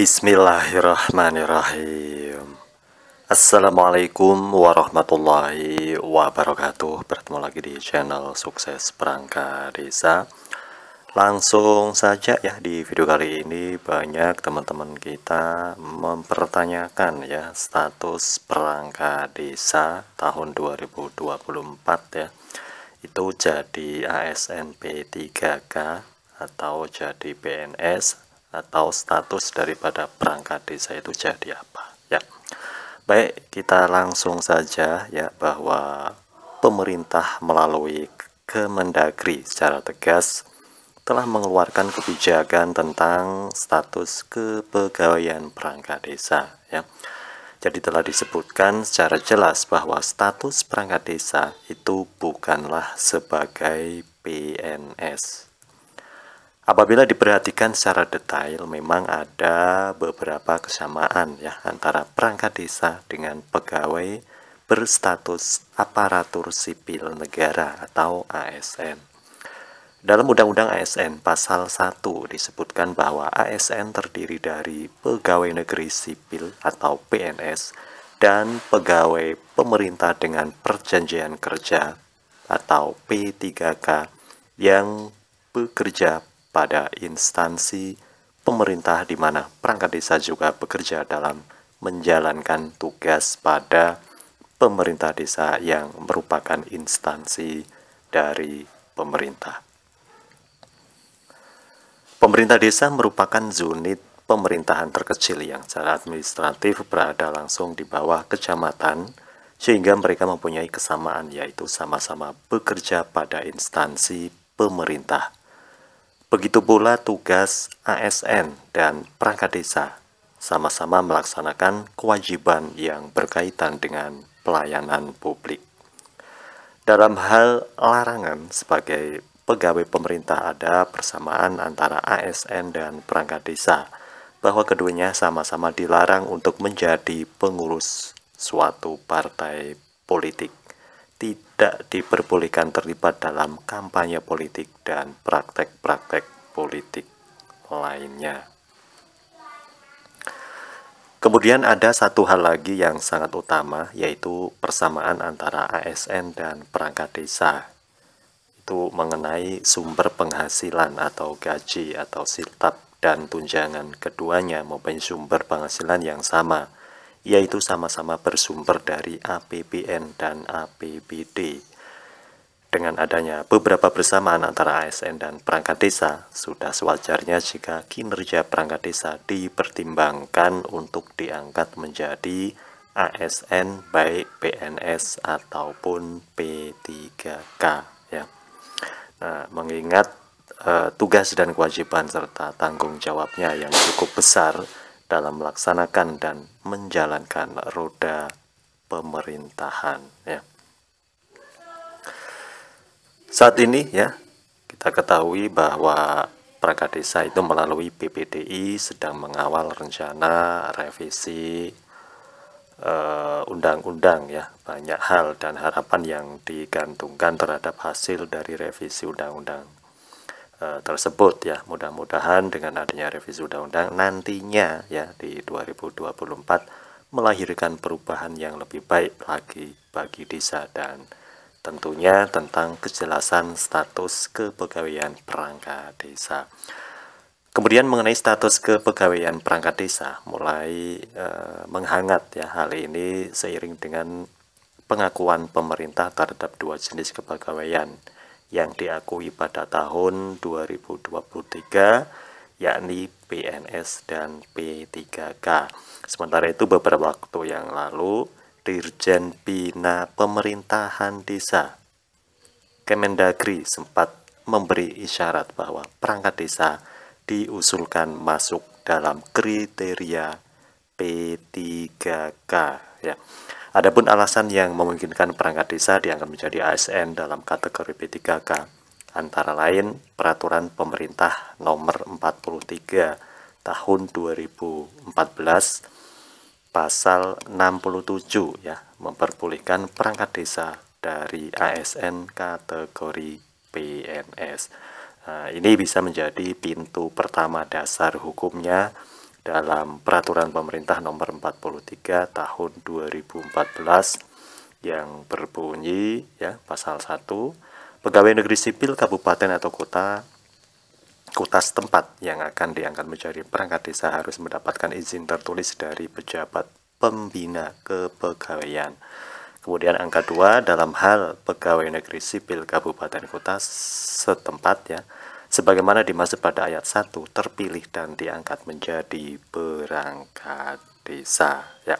Bismillahirrahmanirrahim. Assalamualaikum warahmatullahi wabarakatuh. Bertemu lagi di channel Sukses Perangkat Desa. Langsung saja ya, di video kali ini banyak teman-teman kita mempertanyakan ya status perangkat desa tahun 2024 ya. Itu jadi ASN P3K atau jadi PNS, atau status daripada perangkat desa itu jadi apa ya. Baik, kita langsung saja ya, bahwa pemerintah melalui Kemendagri secara tegas telah mengeluarkan kebijakan tentang status kepegawaian perangkat desa ya. Jadi telah disebutkan secara jelas bahwa status perangkat desa itu bukanlah sebagai PNS. Apabila diperhatikan secara detail, memang ada beberapa kesamaan ya antara perangkat desa dengan pegawai berstatus aparatur sipil negara atau ASN. Dalam Undang-Undang ASN pasal 1 disebutkan bahwa ASN terdiri dari pegawai negeri sipil atau PNS dan pegawai pemerintah dengan perjanjian kerja atau P3K yang bekerja pada instansi pemerintah, di mana perangkat desa juga bekerja dalam menjalankan tugas pada pemerintah desa yang merupakan instansi dari pemerintah. Pemerintah desa merupakan unit pemerintahan terkecil yang secara administratif berada langsung di bawah kecamatan, sehingga mereka mempunyai kesamaan, yaitu sama-sama bekerja pada instansi pemerintah. Begitu pula tugas ASN dan perangkat desa sama-sama melaksanakan kewajiban yang berkaitan dengan pelayanan publik. Dalam hal larangan sebagai pegawai pemerintah, ada persamaan antara ASN dan perangkat desa, bahwa keduanya sama-sama dilarang untuk menjadi pengurus suatu partai politik, tidak diperbolehkan terlibat dalam kampanye politik dan praktek-praktek politik lainnya. Kemudian ada satu hal lagi yang sangat utama, yaitu persamaan antara ASN dan perangkat desa. Itu mengenai sumber penghasilan atau gaji atau siltap dan tunjangan keduanya mempunyai sumber penghasilan yang sama, yaitu sama-sama bersumber dari APBN dan APBD. Dengan adanya beberapa persamaan antara ASN dan perangkat desa, sudah sewajarnya jika kinerja perangkat desa dipertimbangkan untuk diangkat menjadi ASN baik PNS ataupun P3K ya. Nah, mengingat tugas dan kewajiban serta tanggung jawabnya yang cukup besar dalam melaksanakan dan menjalankan roda pemerintahan ya. Saat ini ya, kita ketahui bahwa perangkat desa itu melalui PPDI sedang mengawal rencana revisi undang-undang ya. Banyak hal dan harapan yang digantungkan terhadap hasil dari revisi undang-undang tersebut ya. Mudah-mudahan dengan adanya revisi undang-undang nantinya ya di 2024 melahirkan perubahan yang lebih baik lagi bagi desa, dan tentunya tentang kejelasan status kepegawaian perangkat desa. Kemudian mengenai status kepegawaian perangkat desa mulai menghangat ya hal ini seiring dengan pengakuan pemerintah terhadap dua jenis kepegawaian yang diakui pada tahun 2023, yakni PNS dan P3K. Sementara itu beberapa waktu yang lalu Dirjen Bina Pemerintahan Desa Kemendagri sempat memberi isyarat bahwa perangkat desa diusulkan masuk dalam kriteria P3K ya. Adapun alasan yang memungkinkan perangkat desa dianggap menjadi ASN dalam kategori P3K antara lain Peraturan Pemerintah Nomor 43 Tahun 2014 Pasal 67 ya, memperbolehkan perangkat desa dari ASN kategori PNS. Nah, ini bisa menjadi pintu pertama dasar hukumnya dalam Peraturan Pemerintah Nomor 43 Tahun 2014 yang berbunyi ya, pasal 1, pegawai negeri sipil kabupaten atau kota setempat yang akan diangkat menjadi perangkat desa harus mendapatkan izin tertulis dari pejabat pembina kepegawaian. Kemudian angka 2, dalam hal pegawai negeri sipil kabupaten kota setempat ya, sebagaimana dimaksud pada ayat 1, terpilih dan diangkat menjadi perangkat desa ya.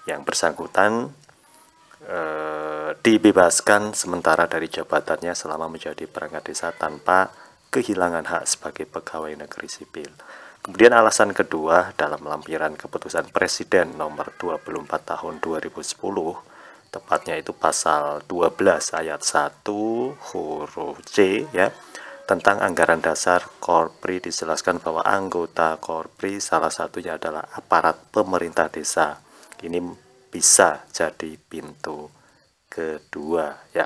Yang bersangkutan dibebaskan sementara dari jabatannya selama menjadi perangkat desa tanpa kehilangan hak sebagai pegawai negeri sipil. Kemudian alasan kedua, dalam lampiran keputusan Presiden nomor 24 tahun 2010, tepatnya itu pasal 12 ayat 1 huruf C ya, tentang anggaran dasar Korpri dijelaskan bahwa anggota Korpri salah satunya adalah aparat pemerintah desa. Ini bisa jadi pintu kedua ya.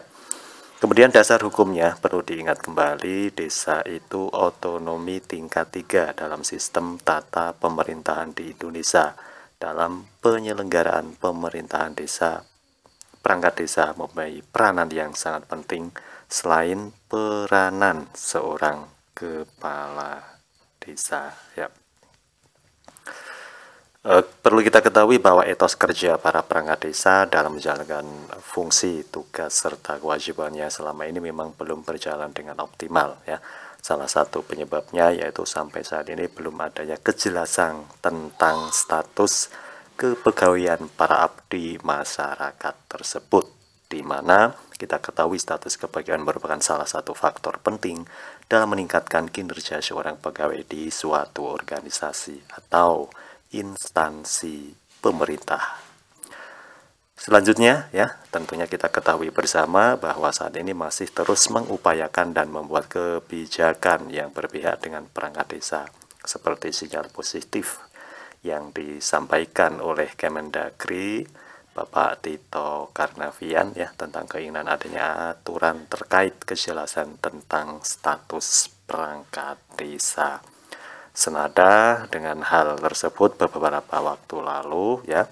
Kemudian dasar hukumnya perlu diingat kembali, desa itu otonomi tingkat 3 dalam sistem tata pemerintahan di Indonesia. Dalam penyelenggaraan pemerintahan desa, perangkat desa mempunyai peranan yang sangat penting selain peranan seorang kepala desa ya. Perlu kita ketahui bahwa etos kerja para perangkat desa dalam menjalankan fungsi, tugas, serta kewajibannya selama ini memang belum berjalan dengan optimal ya. Salah satu penyebabnya yaitu sampai saat ini belum adanya kejelasan tentang status kepegawaian para abdi masyarakat tersebut, di mana kita ketahui status kepegawaian merupakan salah satu faktor penting dalam meningkatkan kinerja seorang pegawai di suatu organisasi atau instansi pemerintah. Selanjutnya ya, tentunya kita ketahui bersama bahwa saat ini masih terus mengupayakan dan membuat kebijakan yang berpihak dengan perangkat desa, seperti sinyal positif yang disampaikan oleh Kemendagri Bapak Tito Karnavian ya, tentang keinginan adanya aturan terkait kejelasan tentang status perangkat desa. Senada dengan hal tersebut, beberapa waktu lalu ya,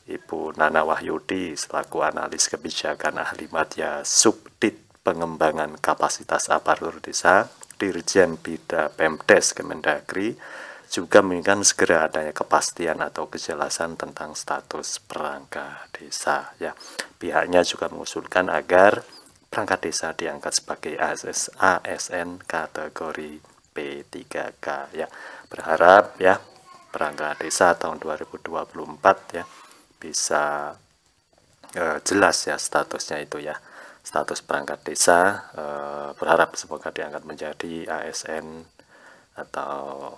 Ibu Nana Wahyudi selaku analis kebijakan ahli madya Subdit Pengembangan Kapasitas Aparatur Desa Dirjen Bida Pemdes Kemendagri juga menginginkan segera adanya kepastian atau kejelasan tentang status perangkat desa ya. Pihaknya juga mengusulkan agar perangkat desa diangkat sebagai ASN kategori P3K ya. Berharap ya perangkat desa tahun 2024 ya bisa jelas ya statusnya itu ya, status perangkat desa. Berharap semoga diangkat menjadi ASN atau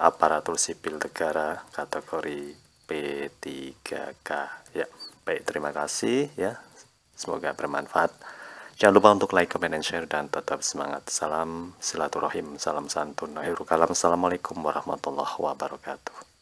aparatur sipil negara kategori P3K ya. Baik, terima kasih ya, semoga bermanfaat. Jangan lupa untuk like, comment, dan share, dan tetap semangat. Salam silaturahim, salam santun, akhirul kalam. Assalamualaikum warahmatullahi wabarakatuh.